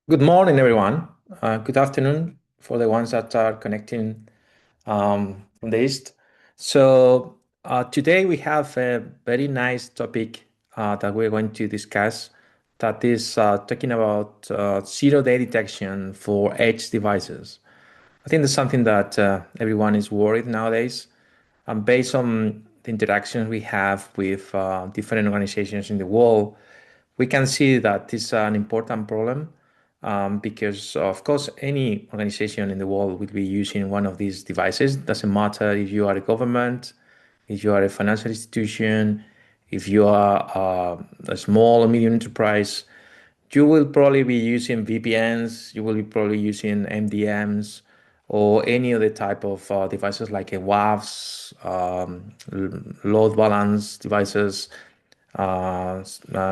Good morning, everyone. Good afternoon for the ones that are connecting from the East. Today we have a very nice topic that we're going to discuss that is talking about zero-day detection for edge devices. I think that's something that everyone is worried nowadays. And based on the interactions we have with different organizations in the world, we can see that it's an important problem because, of course, any organization in the world will be using one of these devices. Doesn't matter if you are a government, if you are a financial institution, if you are a small or medium enterprise, you will probably be using VPNs, you will be probably using MDMs or any other type of devices like a WAFs, load balance devices,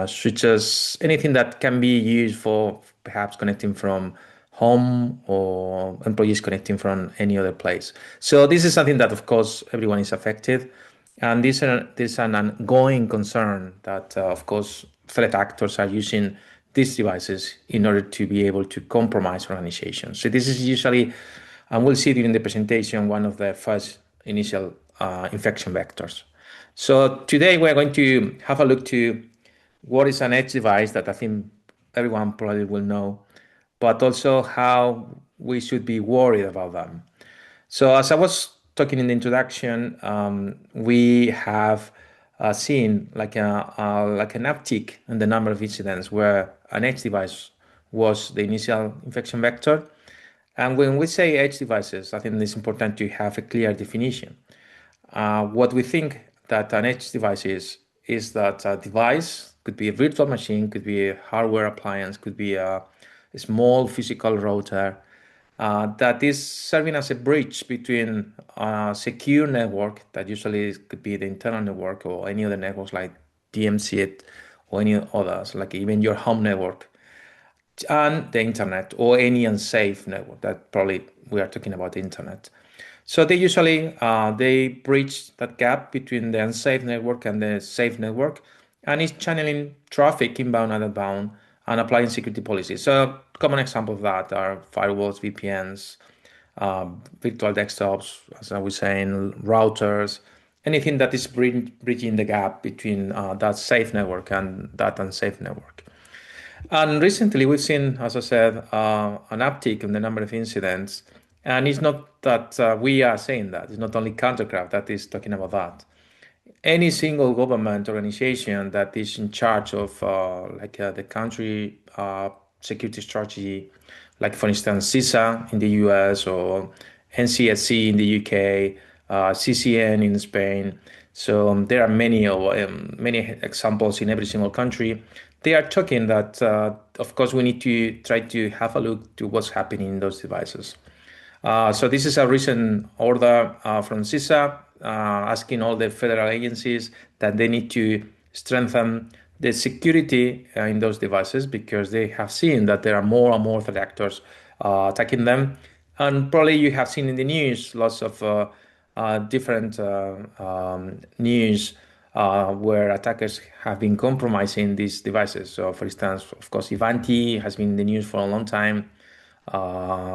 switches, anything that can be used for perhaps connecting from home or employees connecting from any other place. So this is something that, of course, everyone is affected. And this is an ongoing concern that, of course, threat actors are using these devices in order to be able to compromise organizations. So this is usually, and we'll see during the presentation, one of the first initial infection vectors. So today we're going to have a look to what is an edge device that I think everyone probably will know, but also how we should be worried about them. So as I was talking in the introduction, we have seen like an uptick in the number of incidents where an edge device was the initial infection vector. And when we say edge devices, I think it's important to have a clear definition. What we think that an edge device is that a device could be a virtual machine, could be a hardware appliance, could be a small physical router that is serving as a bridge between a secure network that usually could be the internal network or any other networks like DMZ or any others, like even your home network and the internet or any unsafe network that probably we are talking about the internet. So they usually they bridge that gap between the unsafe network and the safe network, and it's channeling traffic inbound and outbound and applying security policies. So common examples of that are firewalls, VPNs, virtual desktops, as I was saying, routers, anything that is bridging the gap between that safe network and that unsafe network. And recently, we've seen, as I said, an uptick in the number of incidents. And it's not that we are saying that. It's not only CounterCraft that is talking about that. Any single government organization that is in charge of the country security strategy, like for instance CISA in the US or NCSC in the UK, CCN in Spain. So there are many examples in every single country. They are talking that, of course, we need to try to have a look to what's happening in those devices. So this is a recent order from CISA asking all the federal agencies that they need to strengthen the security in those devices because they have seen that there are more and more threat actors attacking them. And probably you have seen in the news lots of different news where attackers have been compromising these devices. So, for instance, of course, Ivanti has been in the news for a long time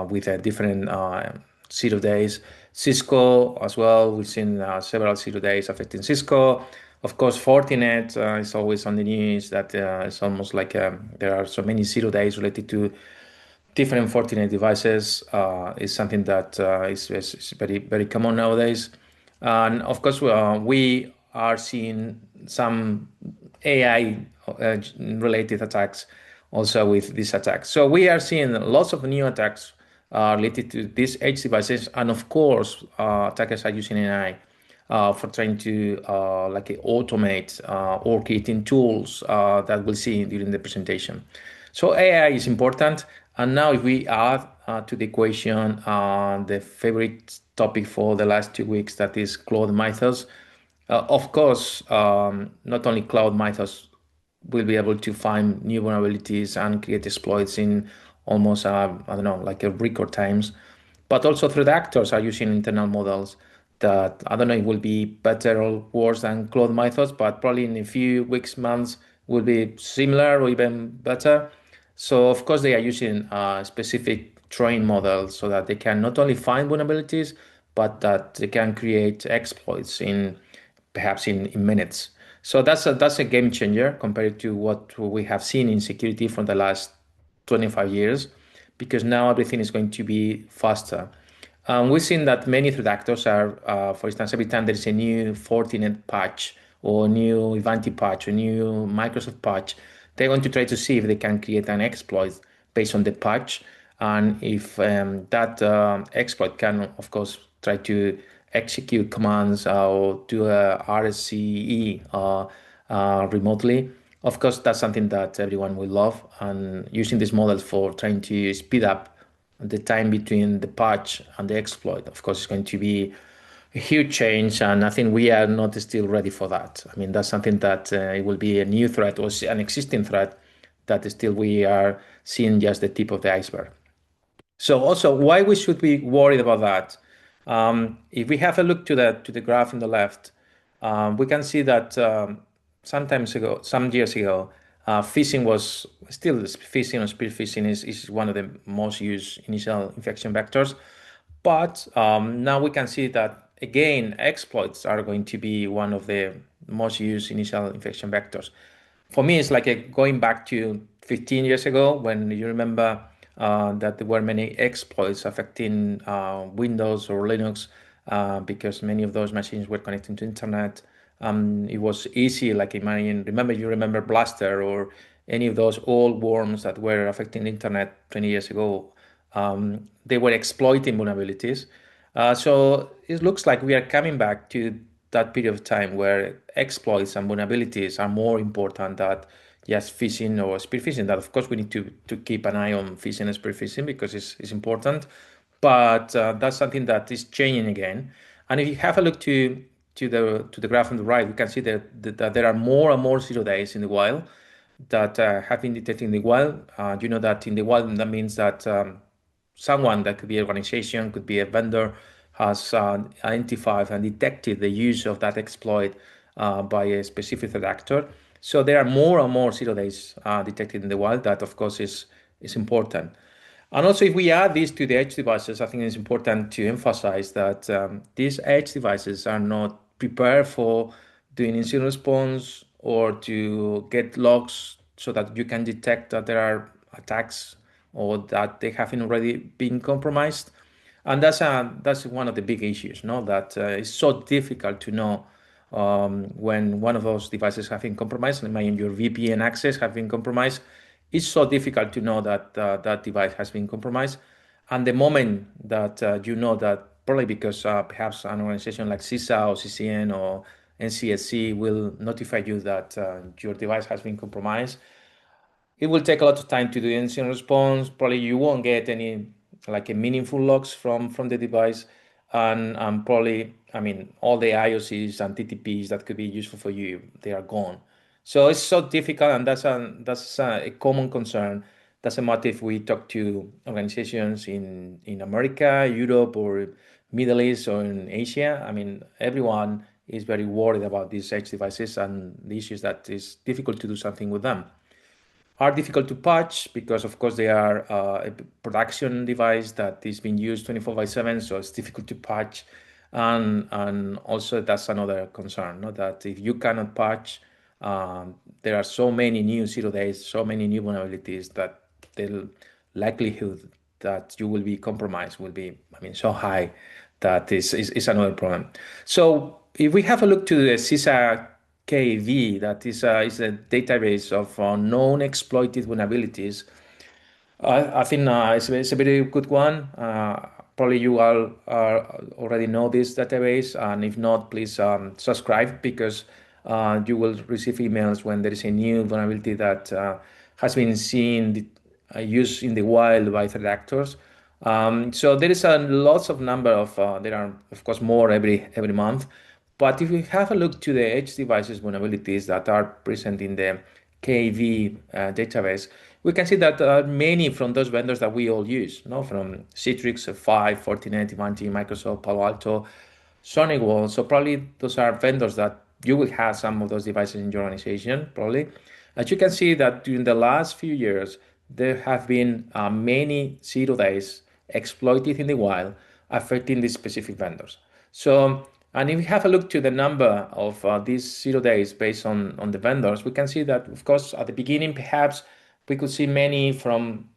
with different zero days. Cisco as well, we've seen several zero days affecting Cisco. Of course, Fortinet is always on the news that it's almost like there are so many zero days related to different Fortinet devices. Is something that is very, very common nowadays. And of course, we are seeing some AI related attacks also with these attacks. So we are seeing lots of new attacks related to these edge devices. And of course, attackers are using AI for trying to automate or creating tools that we'll see during the presentation. So AI is important. And now if we add to the equation the favorite topic for the last 2 weeks, that is cloud mythos. Of course, not only cloud mythos will be able to find new vulnerabilities and create exploits in almost, I don't know, like a record times. But also threat actors are using internal models that I don't know, it will be better or worse than cloud mythos, but probably in a few weeks, months will be similar or even better. So of course they are using a specific train model so that they can not only find vulnerabilities, but that they can create exploits in perhaps in minutes. So that's a game changer compared to what we have seen in security from the last 25 years, because now everything is going to be faster. We've seen that many threat actors are, for instance, every time there is a new Fortinet patch or new Ivanti patch or new Microsoft patch, they're going to try to see if they can create an exploit based on the patch. And if that exploit can, of course, try to execute commands or do a RSCE remotely, of course, that's something that everyone will love. And using these models for trying to speed up the time between the patch and the exploit, of course, is going to be a huge change. And I think we are not still ready for that. I mean, that's something that it will be a new threat or an existing threat that still we are seeing just the tip of the iceberg. So also, why we should be worried about that? If we have a look to the graph on the left, we can see that some years ago, phishing was still phishing or spear phishing is one of the most used initial infection vectors. But now we can see that again, exploits are going to be one of the most used initial infection vectors. For me, it's like going back to 15 years ago when you remember that there were many exploits affecting Windows or Linux because many of those machines were connecting to internet. It was easy, like imagine, you remember Blaster or any of those old worms that were affecting the internet 20 years ago. They were exploiting vulnerabilities. So it looks like we are coming back to that period of time where exploits and vulnerabilities are more important than just phishing or spear phishing. That of course we need to keep an eye on phishing and spear phishing because it's important. But that's something that is changing again. And if you have a look to the graph on the right, we can see that there are more and more 0 days in the wild that have been detected in the wild. You know that in the wild that means that someone, that could be an organization, could be a vendor, has identified and detected the use of that exploit by a specific threat actor. So there are more and more 0 days detected in the wild. That of course is important. And also, if we add this to the edge devices, I think it's important to emphasize that these edge devices are not prepared for doing incident response or to get logs so that you can detect that there are attacks or that they haven't already been compromised. And that's one of the big issues, no? That it's so difficult to know when one of those devices have been compromised. Imagine your VPN access have been compromised. It's so difficult to know that that device has been compromised. And the moment that you know that, probably because perhaps an organization like CISA or CCN or NCSC will notify you that your device has been compromised, it will take a lot of time to do incident response. Probably you won't get any like a meaningful logs from the device, and probably, I mean, all the IOCs and TTPs that could be useful for you, they are gone. So it's so difficult, and that's a common concern. Doesn't matter if we talk to organizations in America, Europe, or Middle East, or in Asia. I mean, everyone is very worried about these edge devices and the issues that it's difficult to do something with them. Are difficult to patch because of course they are a production device that is being used 24 by 7, so it's difficult to patch. And also that's another concern, no? That if you cannot patch, there are so many new 0 days, so many new vulnerabilities that the likelihood that you will be compromised will be, I mean, so high that is another problem. So if we have a look to the CISA KV, that is a database of known exploited vulnerabilities. I think it's a very good one. Probably you all already know this database, and if not, please subscribe because you will receive emails when there is a new vulnerability that has been seen used in the wild by threat actors. So there is a lots of number of there are of course more every month. But if we have a look to the edge devices vulnerabilities that are present in the KV database, we can see that there are many from those vendors that we all use, no? From Citrix, F5, Fortinet, Ivanti, Microsoft, Palo Alto, SonicWall. So probably those are vendors that you will have some of those devices in your organization, probably. As you can see that during the last few years, there have been many 0 days exploited in the wild affecting these specific vendors. So, and if we have a look to the number of these 0 days based on the vendors, we can see that, of course, at the beginning, perhaps we could see many from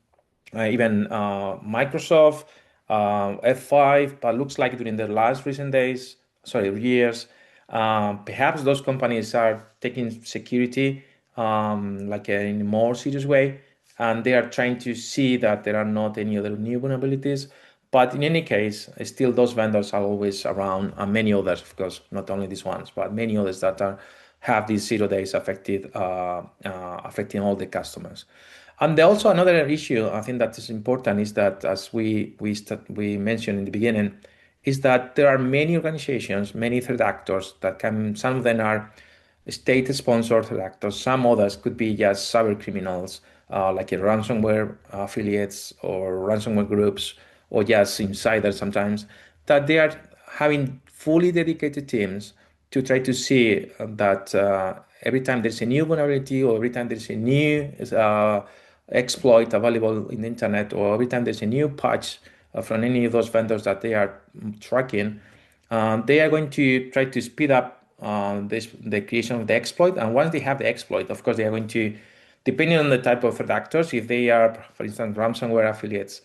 even Microsoft, F5, but looks like during the last recent days, sorry, years, perhaps those companies are taking security like in a more serious way, and they are trying to see that there are not any other new vulnerabilities. But in any case, still those vendors are always around, and many others, of course, not only these ones, but many others that are have these 0 days affecting all the customers. And also another issue I think that is important is that, as we mentioned in the beginning, is that there are many organizations, many threat actors that can. Some of them are state-sponsored threat actors. Some others could be just cyber criminals, like a ransomware affiliates or ransomware groups, or just insiders sometimes. That they are having fully dedicated teams to try to see that every time there's a new vulnerability, or every time there's a new exploit available in the internet, or every time there's a new patch from any of those vendors that they are tracking, they are going to try to speed up the creation of the exploit. And once they have the exploit, of course, they are going to, depending on the type of actors, if they are, for instance, ransomware affiliates,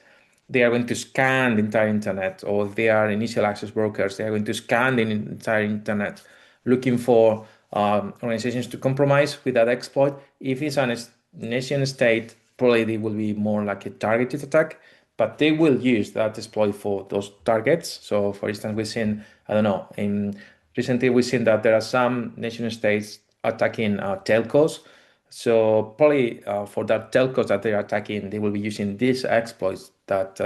they are going to scan the entire internet, or if they are initial access brokers, they are going to scan the entire internet looking for organizations to compromise with that exploit. If it's a nation state, probably they will be more like a targeted attack, but they will use that exploit for those targets. So, for instance, we've seen, I don't know, recently we've seen that there are some nation states attacking telcos. So probably for that telcos that they are attacking, they will be using these exploits that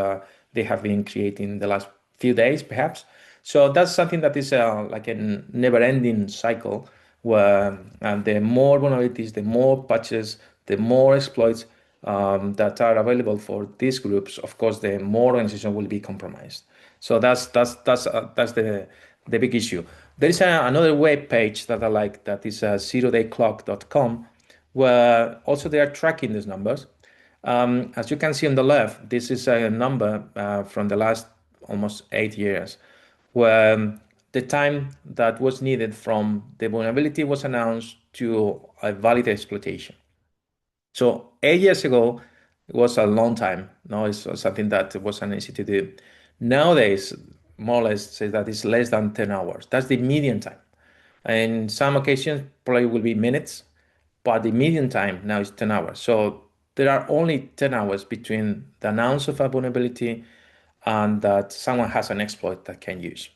they have been creating the last few days, perhaps. So that's something that is like a never-ending cycle, where the more vulnerabilities, the more patches, the more exploits that are available for these groups, of course, the more organization will be compromised. So that's the big issue. There is another web page that I like, that is 0dayclock.com, where also they are tracking these numbers. As you can see on the left, this is a number from the last almost 8 years, where the time that was needed from the vulnerability was announced to a valid exploitation. So 8 years ago, it was a long time. No, it's something that wasn't easy to do. Nowadays, more or less, say that it's less than 10 hours. That's the median time. And some occasions probably will be minutes, but the median time now is 10 hours. So there are only 10 hours between the announce of a vulnerability and that someone has an exploit that can use.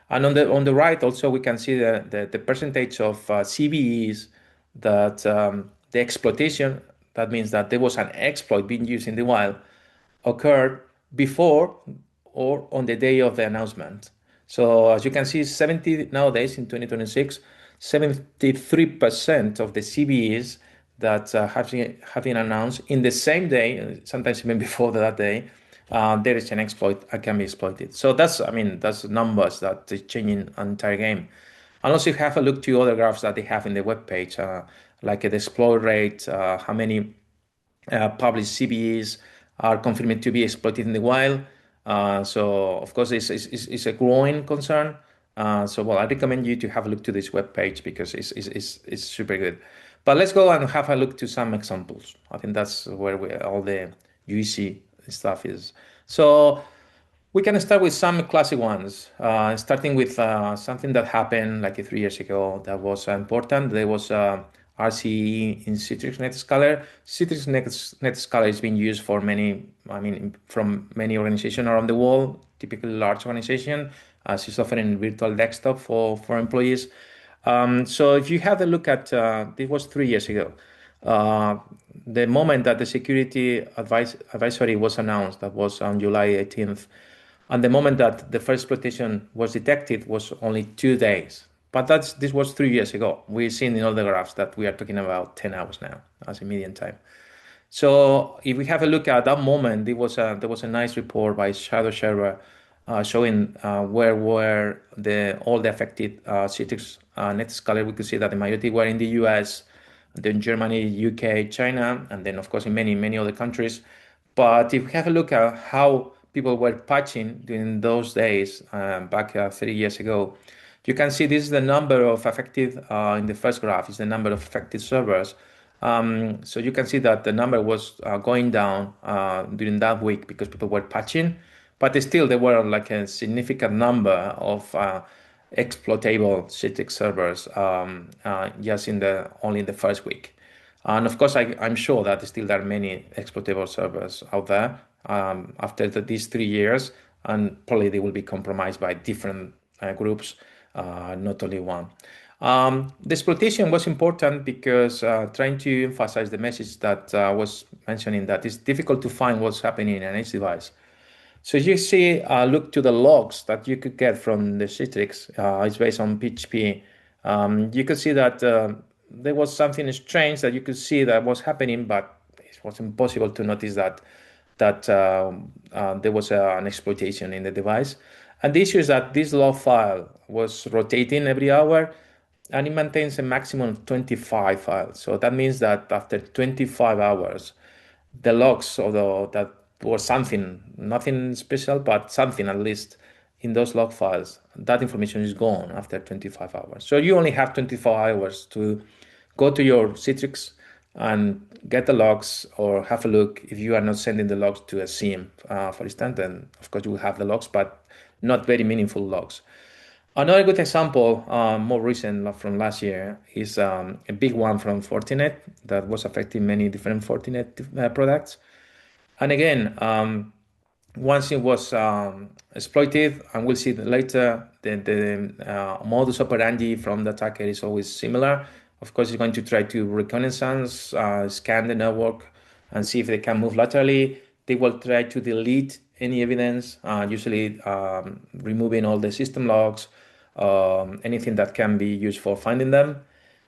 And on the right also we can see the percentage of CVEs that the exploitation, that means that there was an exploit being used in the wild, occurred before or on the day of the announcement. So as you can see, 70 nowadays in 2026, 73% of the CVEs that have been announced in the same day, sometimes even before that day, there is an exploit that can be exploited. So that's, I mean, that's numbers that is changing an entire game. And also have a look to other graphs that they have in the web page, like the exploit rate, how many published CVEs are confirmed to be exploited in the wild. So of course, it's a growing concern. So well, I recommend you to have a look to this web page because it's super good. But let's go and have a look to some examples. I think that's where all the juicy stuff is. So we can start with some classic ones, starting with something that happened like 3 years ago that was important. There was RCE in Citrix NetScaler. Citrix NetScaler is being used for many, I mean, from many organizations around the world, typically large organization, as is offering virtual desktop for employees. So if you have a look at, this was 3 years ago, the moment that the security advisory was announced, that was on July 18th, and the moment that the first exploitation was detected was only 2 days. But this was 3 years ago. We've seen in all the graphs that we are talking about 10 hours now as a median time. So if we have a look at that moment, there was a nice report by Shadow Sherber showing where were all the affected Citrix NetScaler. We could see that the majority were in the US, then Germany, UK, China, and then of course in many other countries. But if we have a look at how people were patching during those days, back 3 years ago, you can see this is the number of affected in the first graph is the number of affected servers. So you can see that the number was going down during that week because people were patching, but still there were like a significant number of exploitable Citrix servers just in the only in the first week. And of course, I'm sure that still there are many exploitable servers out there after these 3 years, and probably they will be compromised by different groups, not only one. The exploitation was important because trying to emphasize the message that I was mentioning that it's difficult to find what's happening in an edge device. So you see, look to the logs that you could get from the Citrix. It's based on PHP. You could see that there was something strange that you could see that was happening, but it was impossible to notice that there was an exploitation in the device. And the issue is that this log file was rotating every hour, and it maintains a maximum of 25 files. So that means that after 25 hours, the logs, although that was something, nothing special, but something at least in those log files, that information is gone after 25 hours. So you only have 24 hours to go to your Citrix and get the logs or have a look. If you are not sending the logs to a SIEM, for instance, then of course you will have the logs, but not very meaningful logs. Another good example, more recent from last year, is a big one from Fortinet that was affecting many different Fortinet products. And again, once it was exploited, and we'll see that later, the modus operandi from the attacker is always similar. Of course, it's going to try to reconnaissance, scan the network, and see if they can move laterally. They will try to delete any evidence, usually removing all the system logs, anything that can be used for finding them.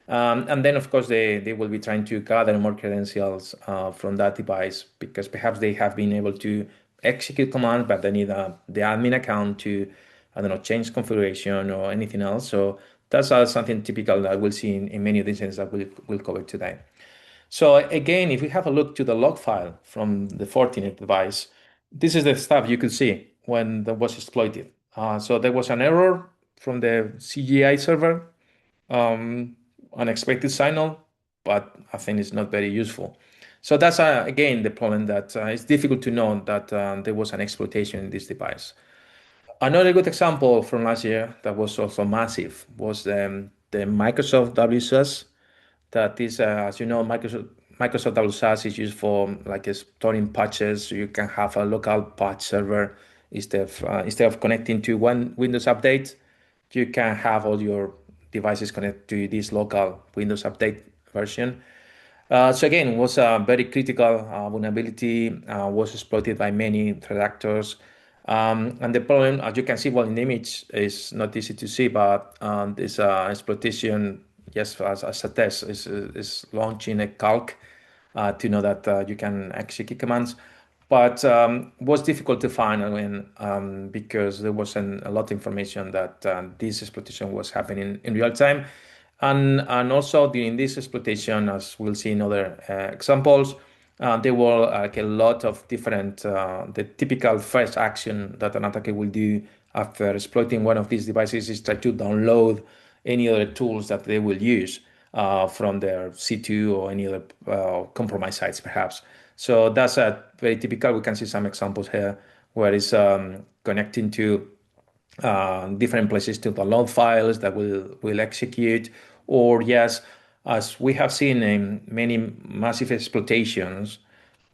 And then, of course, they will be trying to gather more credentials from that device because perhaps they have been able to execute commands, but they need the admin account to, I don't know, change configuration or anything else. So that's something typical that we'll see in many of the instances that we'll cover today. So again, if we have a look to the log file from the Fortinet device, this is the stuff you could see when that was exploited. So there was an error from the CGI server, unexpected signal, but I think it's not very useful. So that's again the problem that it's difficult to know that there was an exploitation in this device. Another good example from last year that was also massive was the Microsoft WSUS. That is, as you know, Microsoft WSUS is used for like storing patches. So you can have a local patch server instead of connecting to one Windows update. You can have all your devices connected to this local Windows update version. So again, it was a very critical vulnerability, was exploited by many threat actors. And the problem, as you can see, well, in the image is not easy to see, but this exploitation, yes, as a test, is launching a calc to know that you can execute commands. But was difficult to find, I mean, because there wasn't a lot of information that this exploitation was happening in real time. And also during this exploitation, as we'll see in other examples, there were like a lot of different, the typical first action that an attacker will do after exploiting one of these devices is try to download any other tools that they will use from their C2 or any other compromised sites, perhaps. So that's a very typical. We can see some examples here where it's connecting to different places to download files that will execute, or yes, as we have seen in many massive exploitations,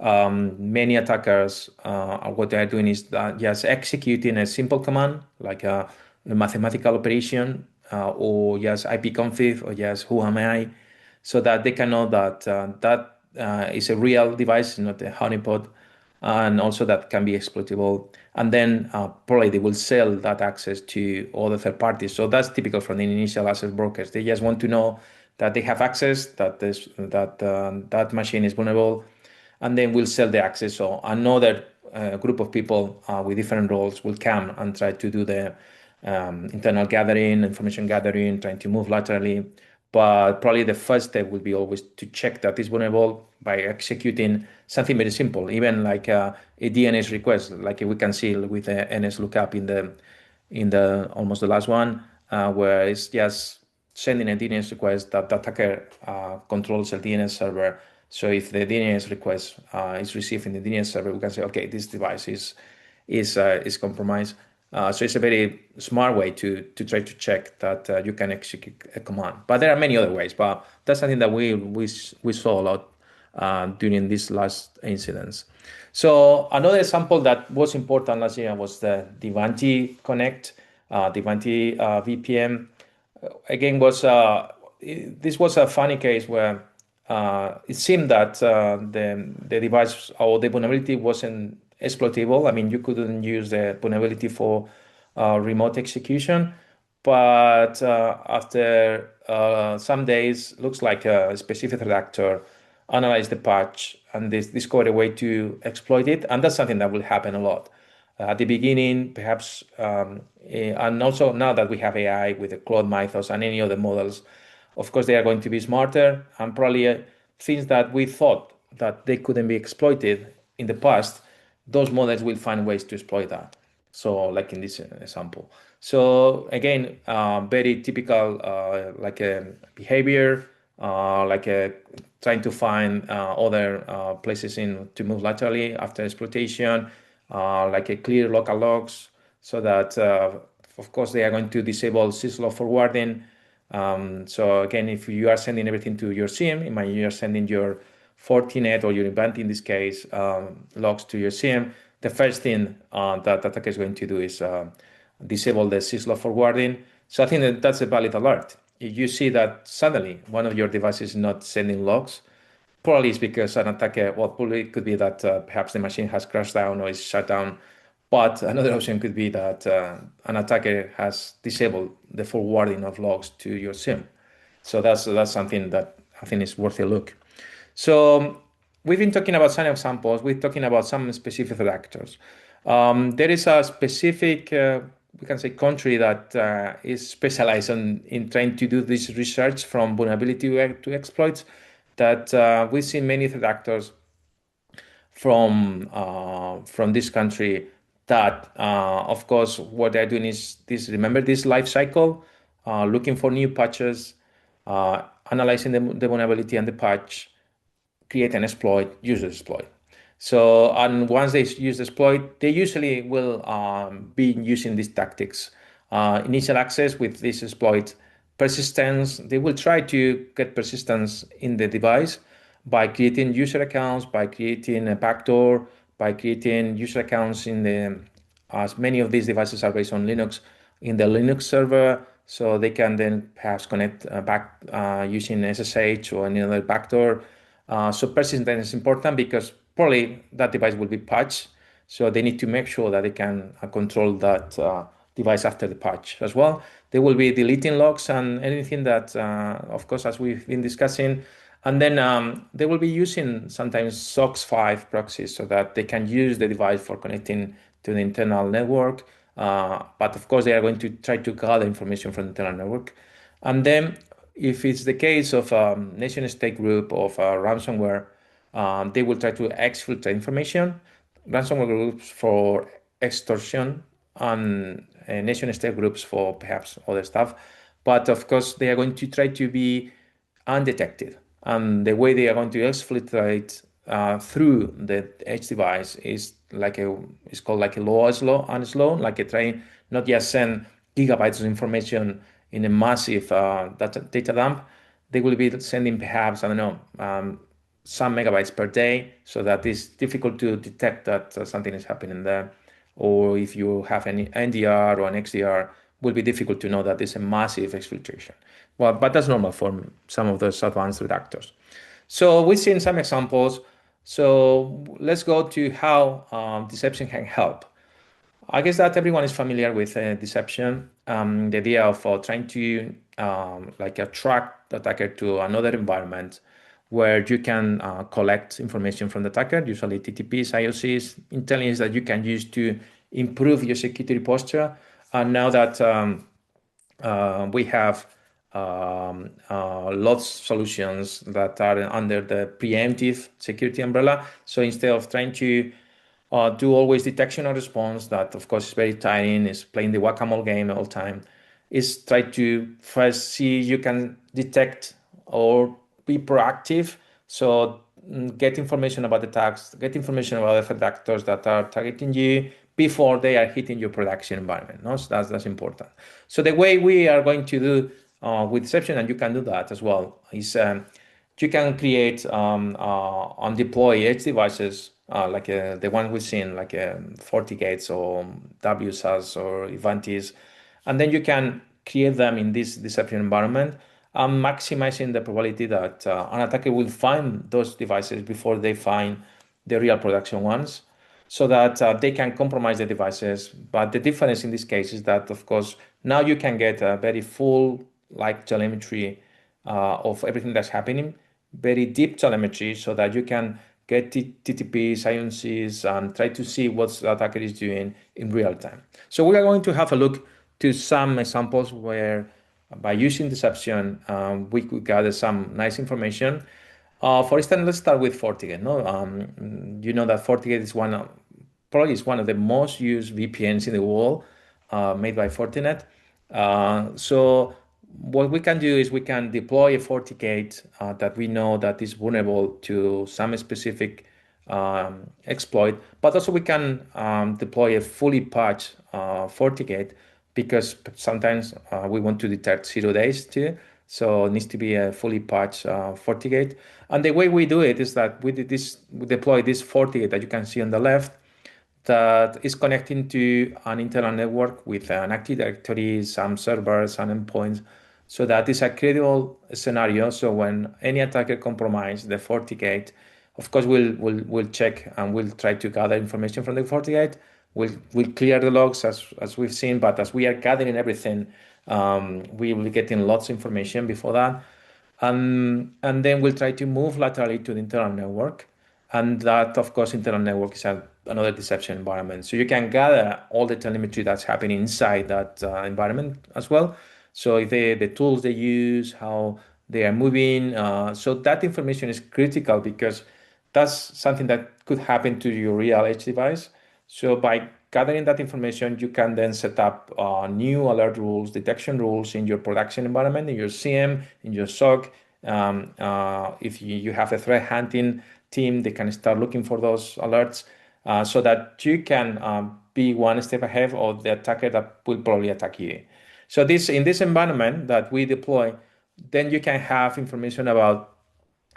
many attackers what they are doing is that just executing a simple command like a mathematical operation or just ipconfig or just who am I, so that they can know that that is a real device, not a honeypot, and also that can be exploitable. And then probably they will sell that access to other third parties. So that's typical from the initial access brokers. They just want to know that they have access, that that machine is vulnerable, and then we'll sell the access. So another group of people with different roles will come and try to do the internal gathering, information gathering, trying to move laterally, But probably the first step would be always to check that it's vulnerable by executing something very simple, even like a DNS request, like we can see with the NS lookup in the almost the last one, where it's just sending a DNS request that the attacker controls the DNS server. So if the DNS request is received in the DNS server, we can say, okay, this device is compromised. So it's a very smart way to try to check that you can execute a command. But there are many other ways. But that's something that we saw a lot during these last incidents. So another example that was important last year was the Divanti Connect, Divanti VPN. Again, this was a funny case where it seemed that the device or the vulnerability wasn't exploitable. I mean, you couldn't use the vulnerability for remote execution, but after some days, looks like a specific redactor analyzed the patch and this discovered a way to exploit it, and that's something that will happen a lot. At the beginning, perhaps, and also now that we have AI with the Claude Mythos and any other models, of course, they are going to be smarter and probably things that we thought that they couldn't be exploited in the past, those models will find ways to exploit that. So, like in this example. So again, very typical like a behavior, like a trying to find other places to move laterally after exploitation, like a clear local logs, so that of course they are going to disable syslog forwarding. So again, if you are sending everything to your SIEM, you are sending your Fortinet or your event in this case logs to your SIEM, the first thing that the attacker is going to do is disable the syslog forwarding. So I think that's a valid alert. If you see that suddenly one of your devices is not sending logs, probably it's because an attacker, well, probably it could be that perhaps the machine has crashed down or is shut down. But another option could be that an attacker has disabled the forwarding of logs to your SIEM. So that's something that I think is worth a look. So we've been talking about some examples. We're talking about some specific actors. There is a specific, we can say, country that is specialized in trying to do this research from vulnerability to exploits. That we've seen many threat actors from this country that, of course, what they're doing is this. Remember this life cycle, looking for new patches, analyzing the vulnerability and the patch, create an exploit, use the exploit. So, and once they use the exploit, they usually will be using these tactics. Initial access with this exploit, persistence, they will try to get persistence in the device by creating user accounts, by creating a backdoor, by creating user accounts as many of these devices are based on Linux, in the Linux server, so they can then perhaps connect back using SSH or any other backdoor. So persistence is important because probably that device will be patched. So they need to make sure that they can control that device after the patch as well. They will be deleting logs and anything that, of course, as we've been discussing. And then they will be using sometimes SOCKS 5 proxies so that they can use the device for connecting to the internal network. But of course, they are going to try to gather information from the internal network. And then if it's the case of a nation state group of ransomware, they will try to exfiltrate information. Ransomware groups for extortion and nation state groups for perhaps other stuff. But of course, they are going to try to be undetected. And the way they are going to exfiltrate through the edge device is it's called like a low and slow, like a train, not just send gigabytes of information in a massive data dump. They will be sending perhaps, I don't know, some megabytes per day, so that it's difficult to detect that something is happening there. Or if you have any NDR or an XDR, will be difficult to know that there's a massive exfiltration. Well, but that's normal for some of those advanced redactors. So we've seen some examples. So let's go to how deception can help. I guess that everyone is familiar with deception. The idea of trying to like attract the attacker to another environment where you can collect information from the attacker, usually TTPs, IOCs, intelligence that you can use to improve your security posture. And now that we have lots solutions that are under the preemptive security umbrella. So instead of trying to do always detection and response, that of course is very tiring, is playing the whack-a-mole game all the time, is try to first see you can detect or be proactive. So get information about the attacks, get information about the threat actors that are targeting you before they are hitting your production environment. No? So that's important. So the way we are going to do with Deception, and you can do that as well, is you can create and deploy edge devices like the one we've seen, like FortiGates or WSAS or Attendees, and then you can create them in this deception environment, maximizing the probability that an attacker will find those devices before they find the real production ones, so that they can compromise the devices. But the difference in this case is that, of course, now you can get a very full like telemetry of everything that's happening, very deep telemetry, so that you can get TTPs, IONCs, and try to see what the attacker is doing in real time. So we are going to have a look to some examples where by using deception, we could gather some nice information. For instance, let's start with FortiGate. No, you know that FortiGate is probably is one of the most used VPNs in the world, made by Fortinet. So what we can do is we can deploy a FortiGate that we know that is vulnerable to some specific exploit, but also we can deploy a fully patched FortiGate, because sometimes we want to detect 0 days too. So it needs to be a fully patched FortiGate. And the way we do it is that we deploy this FortiGate that you can see on the left, that is connecting to an internal network with an Active Directory, some servers, and endpoints, so that is a credible scenario. So when any attacker compromises the FortiGate, of course we'll check and we'll try to gather information from the FortiGate. We'll clear the logs as we've seen, but as we are gathering everything, we will be getting lots of information before that. And then we'll try to move laterally to the internal network. And that, of course, internal network is another deception environment. So you can gather all the telemetry that's happening inside that environment as well. So if the tools they use, how they are moving. So that information is critical, because that's something that could happen to your real edge device. So by gathering that information, you can then set up new alert rules, detection rules in your production environment, in your CM, in your SOC. If you have a threat hunting team, they can start looking for those alerts, so that you can be one step ahead of the attacker that will probably attack you. So in this environment that we deploy, then you can have information about,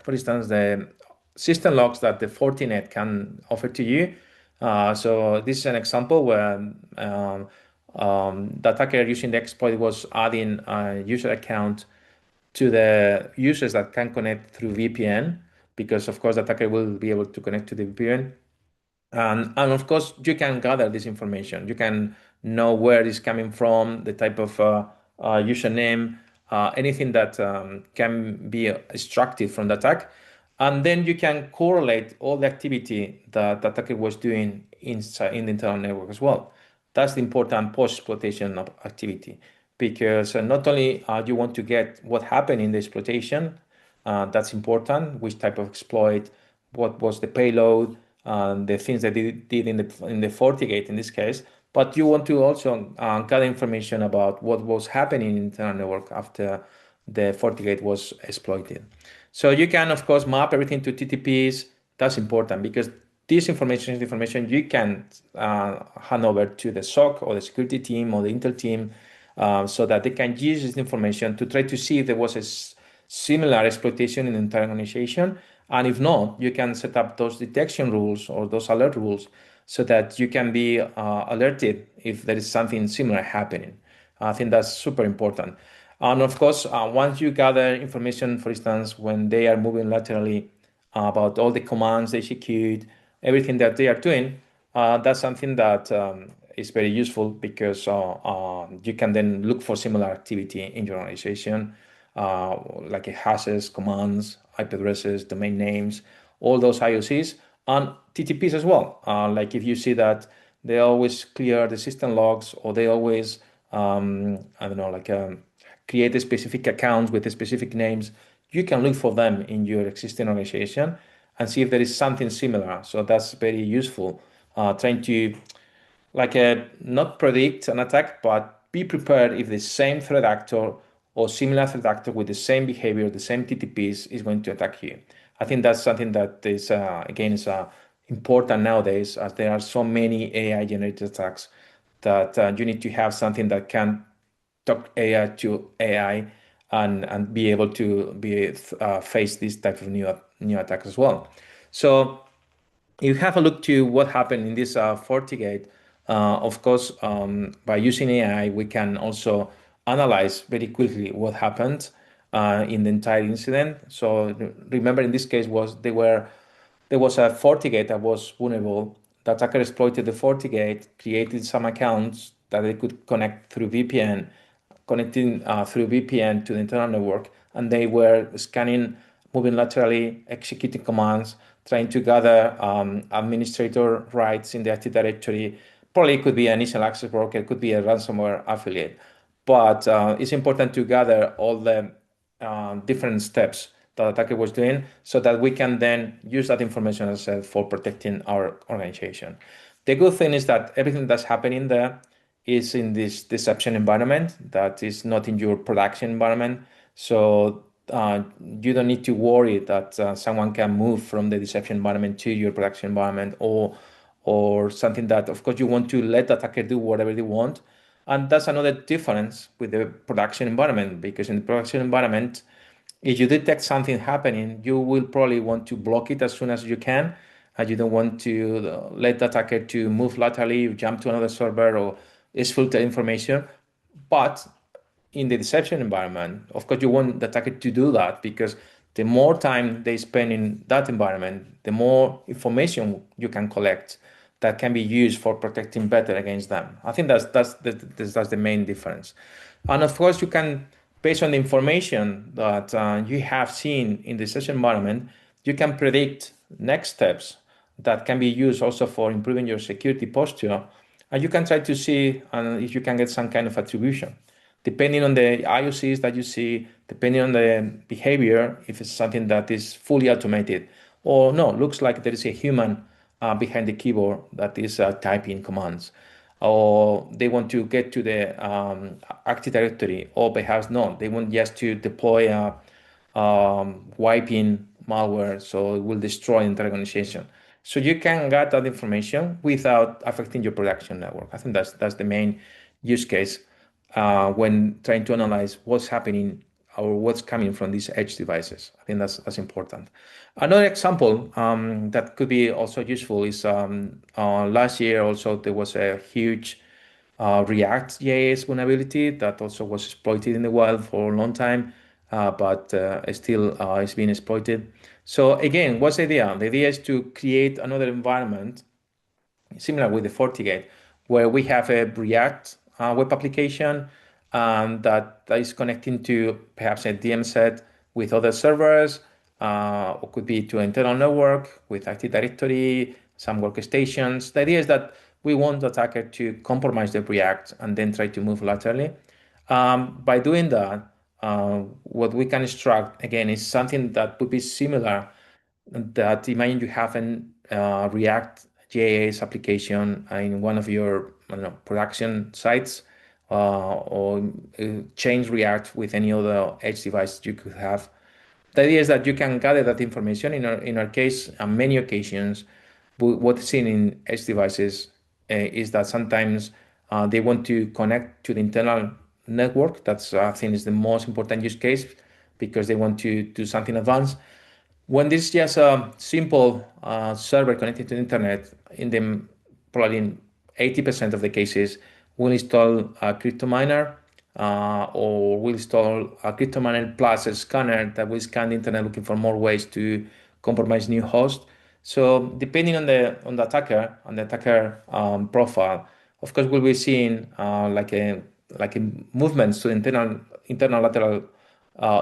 for instance, the system logs that the Fortinet can offer to you. So this is an example where the attacker using the exploit was adding a user account to the users that can connect through VPN, because of course the attacker will be able to connect to the VPN. And of course, you can gather this information. You can know where it's coming from, the type of username, anything that can be extracted from the attack. And then you can correlate all the activity that the attacker was doing inside in the internal network as well. That's the important post-exploitation activity, because not only you want to get what happened in the exploitation, that's important, which type of exploit, what was the payload, the things that they did in the FortiGate in this case, but you want to also gather information about what was happening in the internal network after the FortiGate was exploited. So you can, of course, map everything to TTPs. That's important, because this information is information you can hand over to the SOC or the security team or the Intel team, so that they can use this information to try to see if there was a similar exploitation in the entire organization. And if not, you can set up those detection rules or those alert rules, so that you can be alerted if there is something similar happening. I think that's super important. And of course, once you gather information, for instance, when they are moving laterally, about all the commands they execute, everything that they are doing, that's something that is very useful, because you can then look for similar activity in your organization, like hashes, commands, IP addresses, domain names, all those IOCs, and TTPs as well. Like if you see that they always clear the system logs, or they always, I don't know, like create a specific accounts with a specific names, you can look for them in your existing organization and see if there is something similar. So that's very useful. Trying to not predict an attack, but be prepared if the same threat actor or similar threat actor with the same behavior, the same TTPs is going to attack you. I think that's something that is again is important nowadays, as there are so many AI generated attacks that you need to have something that can talk AI to AI and be able to face this type of new attacks as well. So you have a look to what happened in this FortiGate. Of course, by using AI, we can also analyze very quickly what happened in the entire incident. So remember, in this case, there was a FortiGate that was vulnerable. The attacker exploited the FortiGate, created some accounts that they could connect through VPN, connecting through VPN to the internal network, and they were scanning, moving laterally, executing commands, trying to gather administrator rights in the Active Directory. Probably it could be an initial access broker, it could be a ransomware affiliate. But it's important to gather all the different steps that the attacker was doing so that we can then use that information as for protecting our organization. The good thing is that everything that's happening there is in this deception environment that is not in your production environment. So you don't need to worry that someone can move from the deception environment to your production environment, or something that, of course, you want to let the attacker do whatever they want. And that's another difference with the production environment, because in the production environment, if you detect something happening, you will probably want to block it as soon as you can. And you don't want to let the attacker to move laterally, jump to another server, or exfilter information. But in the deception environment, of course, you want the attacker to do that, because the more time they spend in that environment, the more information you can collect that can be used for protecting better against them. I think that's the main difference. And of course, you can, based on the information that you have seen in the deception environment, you can predict next steps that can be used also for improving your security posture. And you can try to see if you can get some kind of attribution depending on the IOCs that you see, depending on the behavior, if it's something that is fully automated, or no, looks like there is a human behind the keyboard that is typing commands, or they want to get to the Active Directory, or perhaps no, they want just to deploy a wiping malware, so it will destroy the entire organization. So you can get that information without affecting your production network. I think that's the main use case when trying to analyze what's happening or what's coming from these edge devices. I think that's important. Another example that could be also useful is last year also there was a huge React.js vulnerability that also was exploited in the wild for a long time, but still is being exploited. So again, what's the idea? The idea is to create another environment similar with the FortiGate, where we have a React web application that is connecting to perhaps a DM set with other servers, or could be to an internal network with Active Directory, some workstations. The idea is that we want the attacker to compromise the React and then try to move laterally. By doing that, what we can extract again is something that would be similar, that imagine you have an React JS application in one of your production sites, or change React with any other edge device you could have. The idea is that you can gather that information. In our case, on many occasions, what's seen in edge devices is that sometimes they want to connect to the internal network. That's, I think, is the most important use case, because they want to do something advanced. When this is just a simple server connected to the internet, probably in 80% of the cases, we'll install a crypto miner, or we'll install a crypto miner plus a scanner that will scan the internet looking for more ways to compromise new hosts. So depending on the attacker, on the attacker profile, of course, we'll be seeing like a movements to internal lateral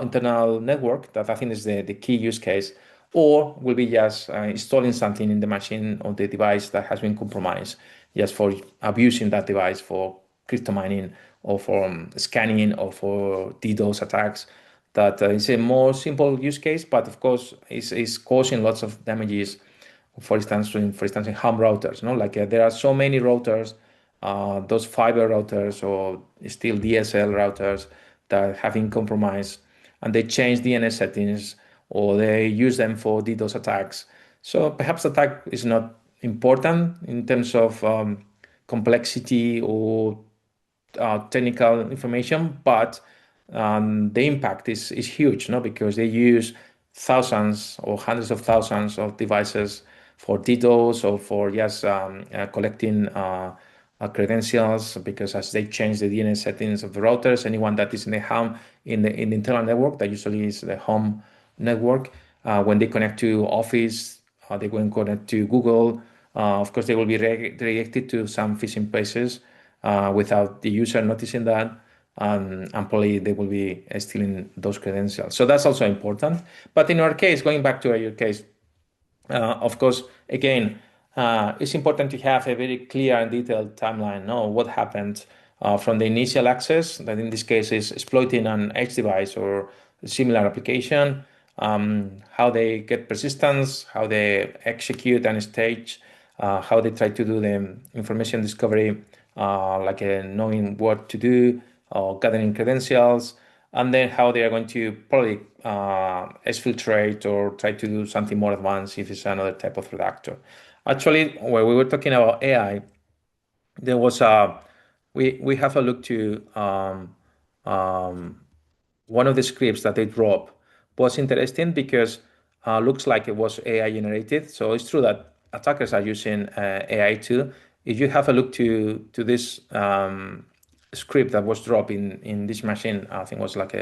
internal network. That I think is the key use case, or will be just installing something in the machine or the device that has been compromised, just for abusing that device for crypto mining or for scanning or for DDoS attacks. That is a more simple use case, but of course is causing lots of damages. For instance, in home routers, like there are so many routers, those fiber routers or still DSL routers that have been compromised, and they change DNS settings or they use them for DDoS attacks. So perhaps the attack is not important in terms of complexity or technical information, but the impact is huge, no? Because they use thousands or hundreds of thousands of devices for DDoS or for just collecting credentials. Because as they change the DNS settings of the routers, anyone that is in the home in the internal network, that usually is the home network, when they connect to Office, they will connect to Google. Of course, they will be redirected to some phishing places without the user noticing that, and probably they will be stealing those credentials. So that's also important. But in our case, going back to your case, of course, again, it's important to have a very clear and detailed timeline, know what happened from the initial access, that in this case is exploiting an edge device or a similar application, how they get persistence, how they execute and stage, how they try to do the information discovery, like knowing what to do, or gathering credentials, and then how they are going to probably exfiltrate or try to do something more advanced if it's another type of redactor. Actually, when we were talking about AI, there was a we have a look to one of the scripts that they dropped was interesting because looks like it was AI generated. So it's true that attackers are using AI too. If you have a look to this script that was dropped in this machine, I think it was like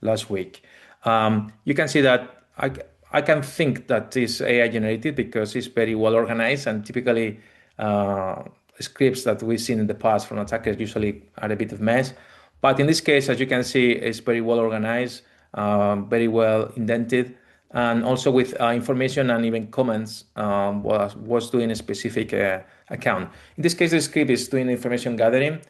last week, you can see that I can think that it's AI generated because it's very well organized, and typically scripts that we've seen in the past from attackers usually are a bit of mess. But in this case, as you can see, it's very well organized, very well indented, and also with information and even comments was doing a specific account. In this case, the script is doing information gathering,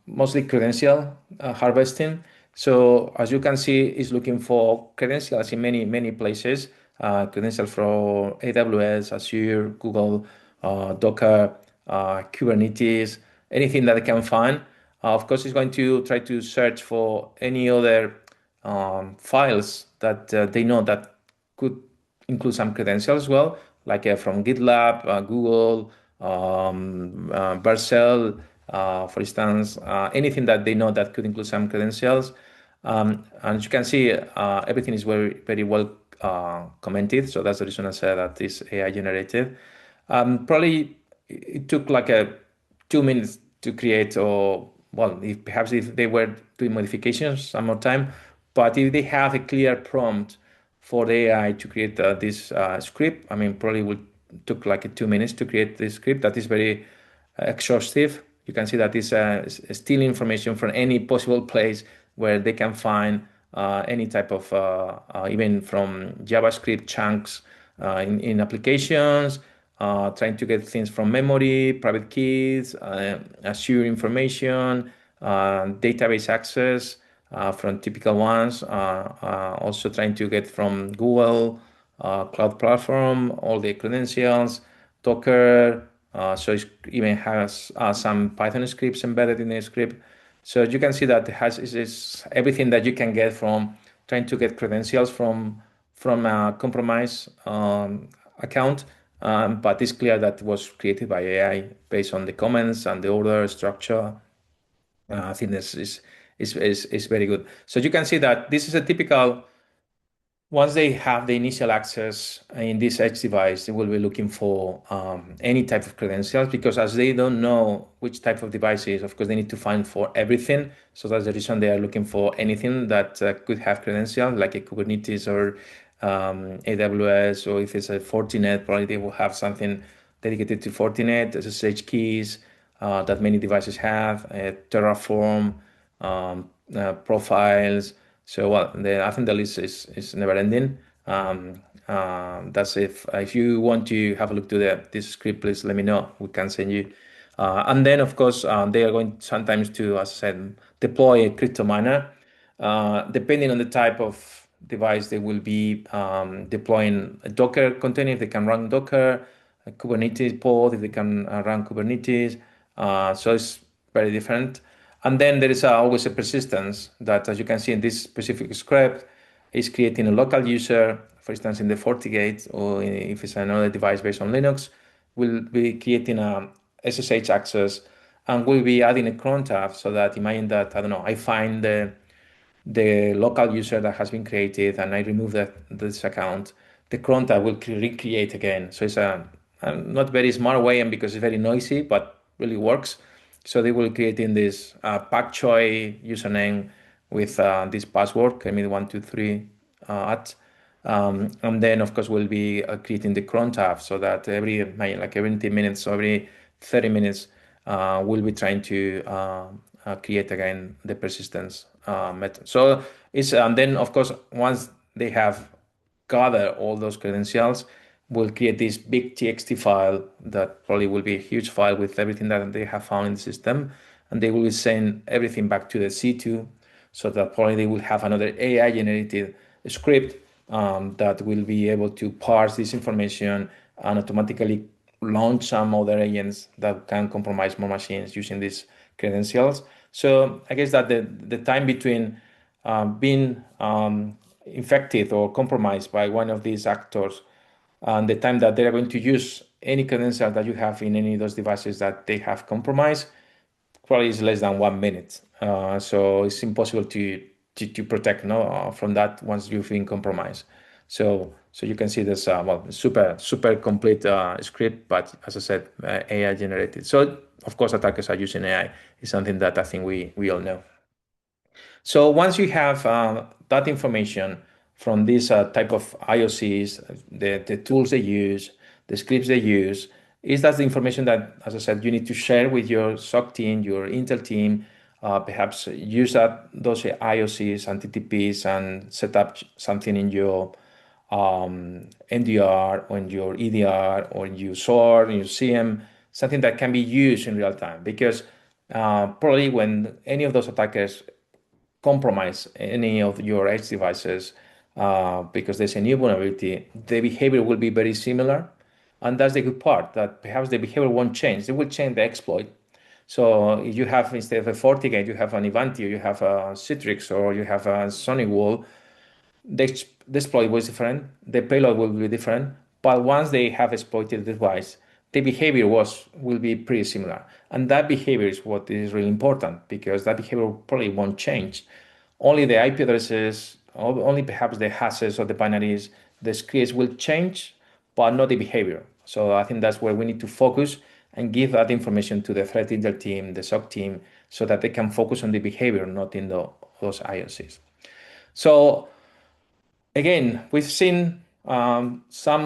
mostly credential harvesting. So as you can see, it's looking for credentials in many places. Credentials from AWS, Azure, Google, Docker, Kubernetes, anything that it can find. Of course, it's going to try to search for any other files that they know that could include some credentials as well, like from GitLab, Google, Vercel, for instance, anything that they know that could include some credentials. And as you can see, everything is very well commented. So that's the reason I said that it's AI generated. Probably it took like 2 minutes to create, or well, if they were doing modifications some more time, but if they have a clear prompt for the AI to create this script, I mean, probably would took like 2 minutes to create this script that is very exhaustive. You can see that it's stealing information from any possible place where they can find any type of, even from JavaScript chunks in applications, trying to get things from memory, private keys, Azure information, database access from typical ones, also trying to get from Google Cloud Platform, all the credentials, Docker, so it even has some Python scripts embedded in the script. So you can see that it has is everything that you can get from trying to get credentials from a compromised account. But it's clear that it was created by AI based on the comments and the order structure. I think this is very good. So you can see that this is a typical. Once they have the initial access in this edge device, they will be looking for any type of credentials, because as they don't know which type of device it is, of course, they need to find for everything. So that's the reason they are looking for anything that could have credentials, like a Kubernetes or AWS, or if it's a Fortinet, probably they will have something dedicated to Fortinet, SSH keys that many devices have, Terraform, profiles. So well, I think the list is never ending. That's if you want to have a look to this script, please let me know. We can send you And then, of course, they are going sometimes to, as I said, deploy a crypto miner. Depending on the type of device, they will be deploying a Docker container if they can run Docker, a Kubernetes pod if they can run Kubernetes. So it's very different. And then there is always a persistence that, as you can see in this specific script, is creating a local user, for instance, in the FortiGate, or if it's another device based on Linux, will be creating a SSH access, and we'll be adding a cron tab so that imagine that, I don't know, I find the local user that has been created and I remove this account, the cron tab will recreate again. So it's a not very smart way, and because it's very noisy, but really works. So they will create in this pak choi username with this password, Kermit123 at. And then, of course, we'll be creating the cron tab so that every 10 minutes or every 30 minutes, we'll be trying to create again the persistence method. So it's and then, of course, once they have gathered all those credentials, we'll create this big TXT file that probably will be a huge file with everything that they have found in the system, and they will send everything back to the C2, so that probably they will have another AI generated script that will be able to parse this information and automatically launch some other agents that can compromise more machines using these credentials. So I guess that the time between being infected or compromised by one of these actors and the time that they're going to use any credential that you have in any of those devices that they have compromised probably is less than 1 minute. So it's impossible to protect from that once you've been compromised. So you can see this super complete script, but as I said, AI generated. So of course attackers are using AI. It's something that I think we all know. So once you have that information from this type of IOCs, the tools they use, the scripts they use, is that the information that, as I said, you need to share with your SOC team, your Intel team, perhaps use those IOCs and TTPs and set up something in your NDR or in your EDR or in your SOAR, in your CM, something that can be used in real time. Because probably when any of those attackers compromise any of your edge devices because there's a new vulnerability, the behavior will be very similar. And that's the good part, that perhaps the behavior won't change. They will change the exploit. So if you have, instead of a FortiGate, you have an Ivanti, or you have a Citrix, or you have a SonyWall, the exploit was different, the payload will be different, but once they have exploited the device, the behavior will be pretty similar. And that behavior is what is really important, because that behavior probably won't change. Only the IP addresses, only perhaps the hashes or the binaries, the scripts will change, but not the behavior. So I think that's where we need to focus and give that information to the threat intel team, the SOC team, so that they can focus on the behavior, not in those IOCs. So again, we've seen some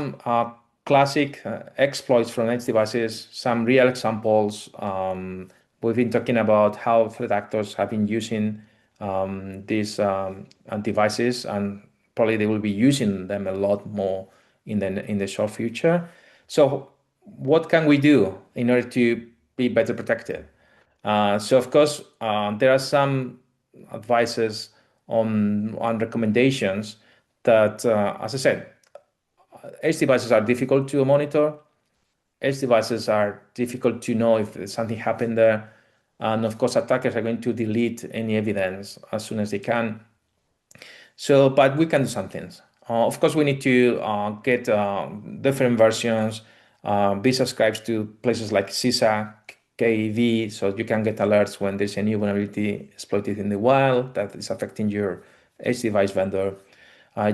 classic exploits from edge devices, some real examples. We've been talking about how threat actors have been using these devices, and probably they will be using them a lot more in the short future. So what can we do in order to be better protected? So of course, there are some advices on recommendations that, as I said, edge devices are difficult to monitor. Edge devices are difficult to know if something happened there. And of course, attackers are going to delete any evidence as soon as they can. So, but we can do some things. Of course, we need to get different versions, be subscribed to places like CISA, KEV, so you can get alerts when there's a new vulnerability exploited in the wild that is affecting your edge device vendor.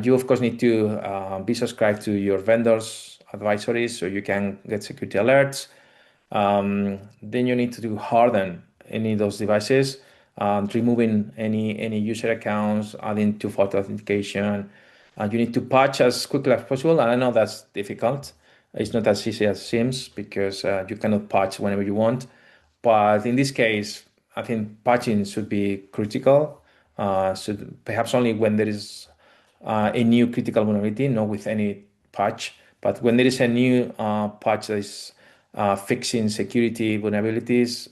You, of course, need to be subscribed to your vendors' advisories so you can get security alerts. Then you need to harden any of those devices, removing any user accounts, adding two-factor authentication. You need to patch as quickly as possible. And I know that's difficult. It's not as easy as it seems, because you cannot patch whenever you want. But in this case, I think patching should be critical. Perhaps only when there is a new critical vulnerability, not with any patch. But when there is a new patch that is fixing security vulnerabilities,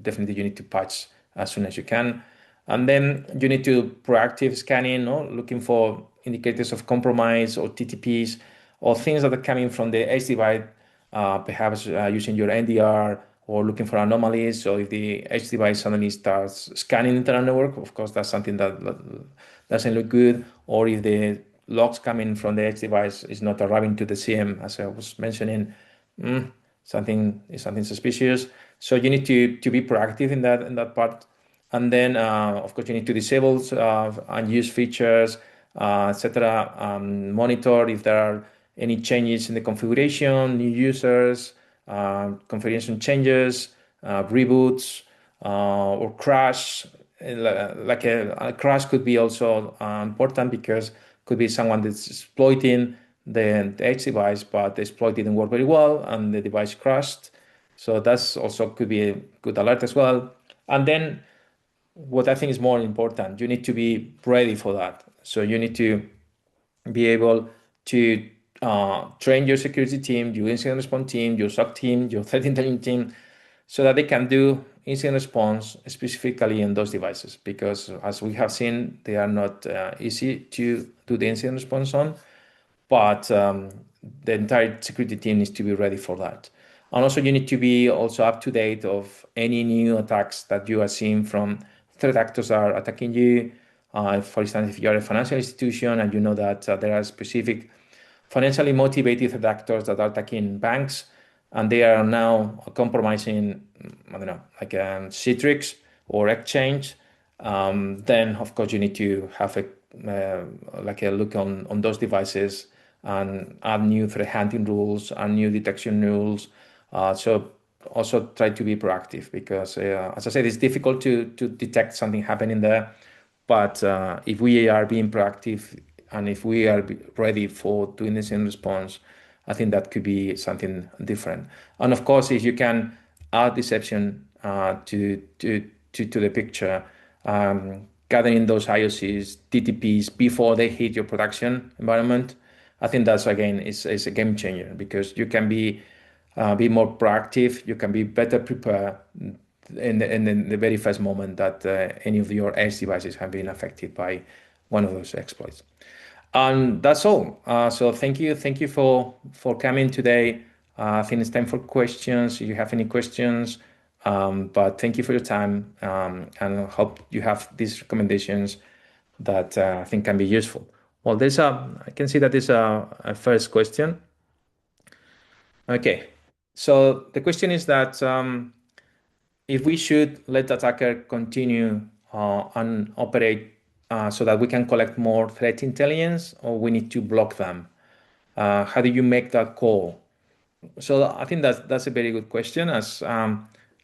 definitely you need to patch as soon as you can. And then you need to proactive scanning, no? Looking for indicators of compromise or TTPs or things that are coming from the edge device, perhaps using your NDR or looking for anomalies. So if the edge device suddenly starts scanning internal network, of course, that's something that doesn't look good. Or if the logs coming from the edge device is not arriving to the CM, as I was mentioning, mm, something suspicious. So you need to be proactive in that part. And then, of course, you need to disable unused features, etc. Monitor if there are any changes in the configuration, new users, configuration changes, reboots, or crash. Like a crash could be also important because could be someone that's exploiting the edge device, but the exploit didn't work very well and the device crashed. So that's also could be a good alert as well. And then what I think is more important, you need to be ready for that. So you need to be able to train your security team, your incident response team, your SOC team, your threat intelligence team, so that they can do incident response specifically in those devices. Because as we have seen, they are not easy to do the incident response on, but the entire security team needs to be ready for that. And also you need to be also up to date of any new attacks that you are seeing from threat actors are attacking you. For instance, if you're a financial institution and you know that there are specific financially motivated threat actors that are attacking banks and they are now compromising, I don't know, like Citrix or Exchange, then of course you need to have like a look on those devices and add new threat hunting rules and new detection rules. So also try to be proactive because, as I said, it's difficult to detect something happening there. But if we are being proactive and if we are ready for doing this in response, I think that could be something different. And of course, if you can add deception to the picture, gathering those IOCs, TTPs before they hit your production environment, I think that's again is a game changer because you can be more proactive, you can be better prepared in the very first moment that any of your edge devices have been affected by one of those exploits. And that's all. So thank you for coming today. I think it's time for questions. If you have any questions, but thank you for your time, and I hope you have these recommendations that I think can be useful. Well, I can see that there's a first question. Okay, so the question is that if we should let the attacker continue and operate so that we can collect more threat intelligence, or we need to block them. How do you make that call? So I think that's a very good question. As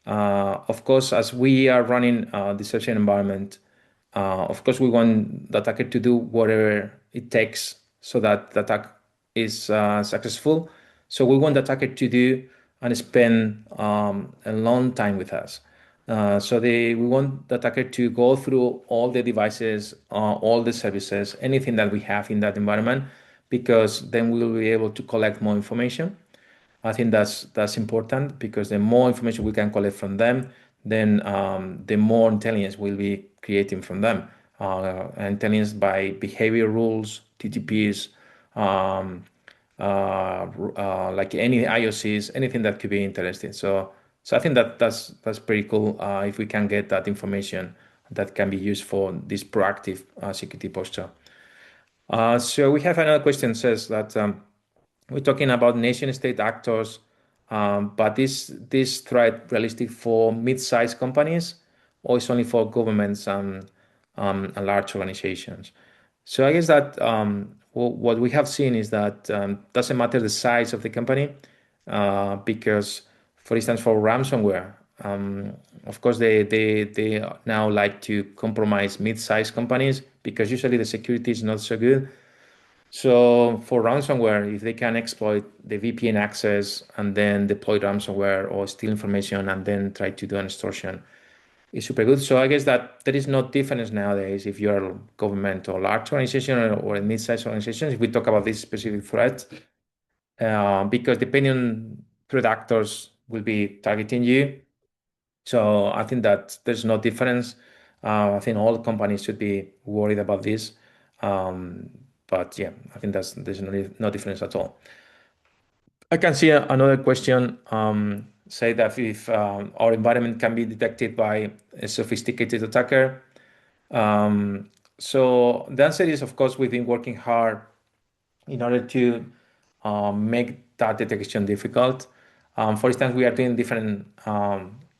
of course, as we are running a deception environment, of course we want the attacker to do whatever it takes so that the attack is successful. So we want the attacker to do and spend a long time with us. We want the attacker to go through all the devices, all the services, anything that we have in that environment, because then we will be able to collect more information. I think that's important because the more information we can collect from them, then the more intelligence we'll be creating from them. Intelligence by behavior rules, TTPs, like any IOCs, anything that could be interesting. So I think that's pretty cool if we can get that information that can be used for this proactive security posture. So we have another question says that we're talking about nation state actors, but this threat realistic for mid-sized companies or it's only for governments and large organizations. So I guess that what we have seen is that doesn't matter the size of the company because, for instance, for ransomware, of course they now like to compromise mid-sized companies because usually the security is not so good. So for ransomware, if they can exploit the VPN access and then deploy ransomware or steal information and then try to do an extortion, it's super good. So I guess that there is no difference nowadays if you're a government or large organization or a mid-sized organization, if we talk about this specific threat, because depending on threat actors will be targeting you. So I think that there's no difference. I think all companies should be worried about this. Um, but yeah, I think there's no difference at all. I can see another question say that if our environment can be detected by a sophisticated attacker. So the answer is, of course, we've been working hard in order to make that detection difficult. For instance, we are doing different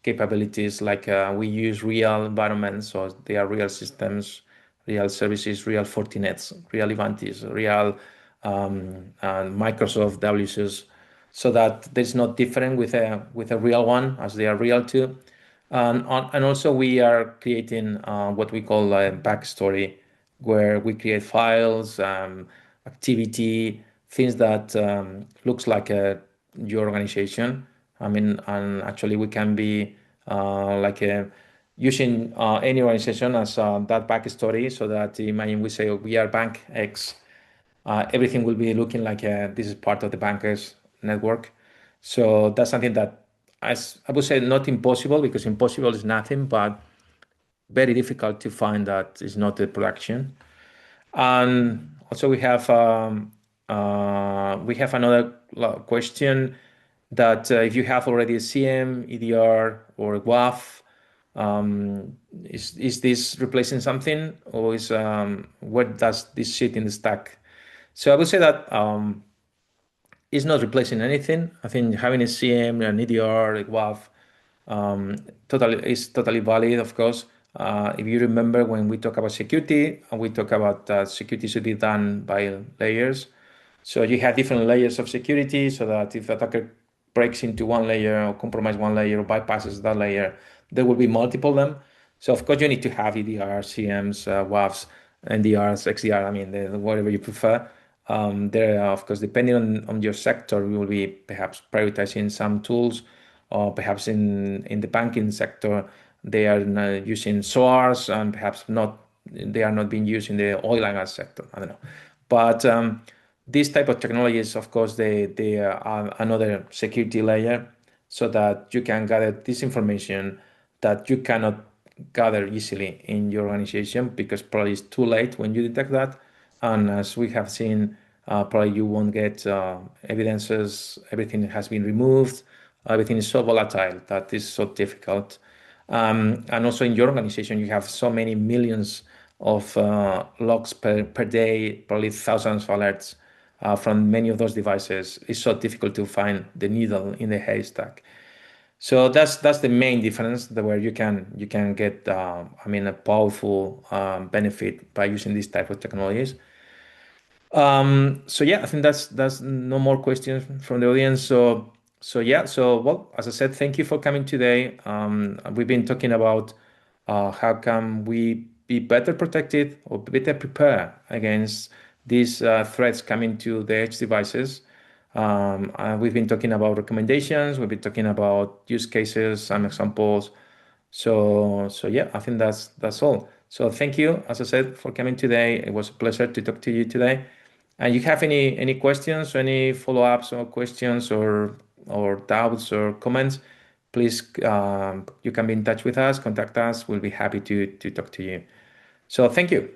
capabilities, like we use real environments, so they are real systems, real services, real Fortinets, real Ivantis, real Microsoft WSUs, so that there's not different with a real one as they are real too. And also we are creating what we call a backstory, where we create files, activity, things that looks like your organization. I mean, and actually we can be using any organization as that backstory, so that imagine we say we are bank X, everything will be looking like this is part of the bankers network. So that's something that, as I would say, not impossible, because impossible is nothing, but very difficult to find that is not a production. And also we have another question that if you have already a CM, EDR, or a WAF, is this replacing something, or is where does this sit in the stack? So I would say that it's not replacing anything. I think having a CM, an EDR, a WAF, totally valid, of course. If you remember when we talk about security, and we talk about security should be done by layers. So you have different layers of security, so that if the attacker breaks into one layer or compromise one layer or bypasses that layer, there will be multiple of them. So of course you need to have EDR, CMs, WAFs, NDRs, XDR. I mean, whatever you prefer. There are, of course, depending on your sector, we will be perhaps prioritizing some tools, or perhaps in the banking sector, they are using SOARs, and perhaps not, they are not being used in the oil and gas sector. I don't know. But these type of technologies, of course, they are another security layer, so that you can gather this information that you cannot gather easily in your organization, because probably it's too late when you detect that. And as we have seen, probably you won't get evidences. Everything has been removed. Everything is so volatile that is so difficult. And also in your organization, you have so many millions of logs per day, probably thousands of alerts from many of those devices. It's so difficult to find the needle in the haystack. So that's the main difference, where you can get a powerful benefit by using these type of technologies. So yeah, I think that's no more questions from the audience. So yeah, so well, as I said, thank you for coming today. We've been talking about how can we be better protected or better prepared against these threats coming to the edge devices. We've been talking about recommendations. We've been talking about use cases, some examples. So yeah, I think that's all. So thank you, as I said, for coming today. It was a pleasure to talk to you today. And you have any questions, any follow-ups or questions, or doubts or comments, please you can be in touch with us, contact us. We'll be happy to talk to you. So thank you.